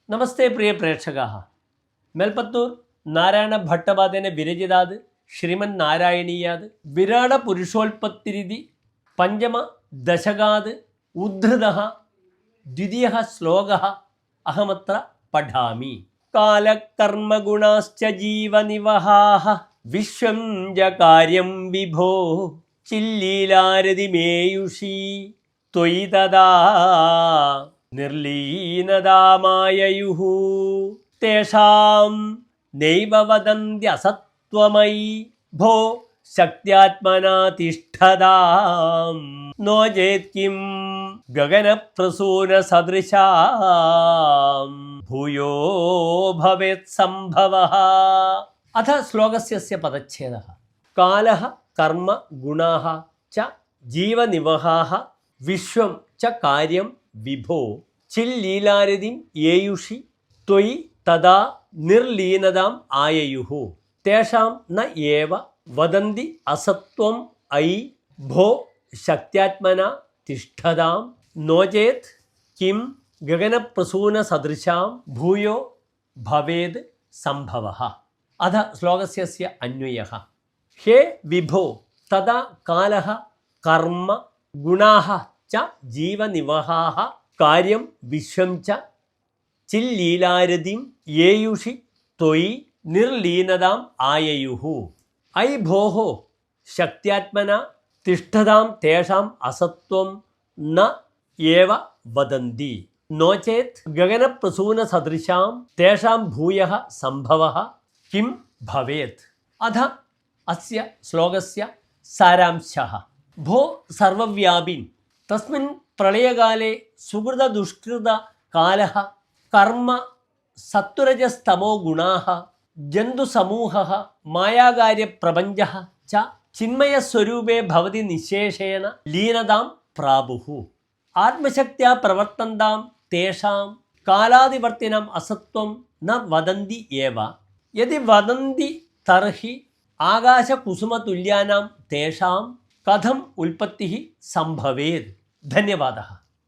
നമസ്തേ പ്രിയ പ്രേക്ഷകാः മേൽപ്പത്തൂർ നാരായണ ഭട്ടപാദേന വിരചിതാത് ശ്രീമന് നാരായണീയാത് വിരാട പുരുഷോൽപത്തിരിതി പഞ്ചമ ദശകാത് ഉദ്ധൃതഃ ദ്വിതീയഃ ശ്ലോകഃ അഹമത്ര പഠാമി. കാലകർമ്മഗുണാശ്ച ജീവനിവഹാഃ വിശ്വം ച കാര്യം വിഭോ ചില്ലീലാരതിമേയുഷി ത്വയി തദാ നിർലീനതാമായയുഃ തേഷാം നൈവ വദന്ത്യസത്വമയി ഭോ ശക്ത്യാത്മനാ തിഷ്ഠതാം നോ ചേത് കിം ഗഗനപ്രസൂനസദൃശാം ഭൂയോ ഭവേത് സംഭവഃ. അഥ ശ്ലോകസ്യ പദച്ഛേദഃ. കാലഃ കർമ്മ ഗുണാഃ ച ജീവനിവഹാഃ വിശ്വം ച കാര്യം വിഭോ ചില്ലീലാരതിം യേയുഷി ത്വയി തദാ നിർലീനതാം ആയയുഃ തേഷാം ന ഏവ വദന്തി അസത്വം അയി ഭോ ശക്ത്യാത്മനാ തിഷ്ഠതാം നോ ചേത് കിം ഗഗനപ്രസൂനസദൃശാം ഭൂയോ ഭവേത് സംഭവഃ. അഥ ശ്ലോകസ്യ അന്വയഃ. ഹേ വിഭോ തദാ കാലഃ കർമ്മ ഗുണാഃ ച ജീവനിവഹാഃ കാര്യം വിശ്വം ച ചില്ലീലാരതിം യേയുഷി ത്വയി നിർലീനതാം ആയയുഃ ഐ ഭോഃ ശക്ത്യാത്മനാ തിഷ്ഠതാം തേഷാം അസത്വം ന ഏവ വദന്തി നോ ചേത് ഗഗനപ്രസൂനസദൃശാം തേഷാം ഭൂയഃ സംഭവഃ കിം ഭവേത്. അഥ അസ്യ ശ്ലോകസ്യ സാരാംശഃ. ഭോ സർവവ്യാപിൻ തസ്മിൻ പ്രളയകാലേ സുകൃതദുഷ്കൃത കാലഃ കർമ്മ സത്വരജസ്തമോ ഗുണാഃ ജന്തുസമൂഹഃ മായാകാര്യപ്രപഞ്ചഃ ച ചിന്മയസ്വരൂപേ ഭവതി നിശേഷേണ ലീനതാം പ്രാപുഃ. ആത്മശക്ത്യാ പ്രവർത്തന്താം തേഷാം കാലാദിവർത്തിനം അസത്വം ന വദന്തി ഏവ യദി വദന്തി തർഹി ആകാശകുസുമതുല്യാനാം തേഷാം കഥം ഉൽപ്പത്തിഃ സംഭവേത്. ധന്യവാദः.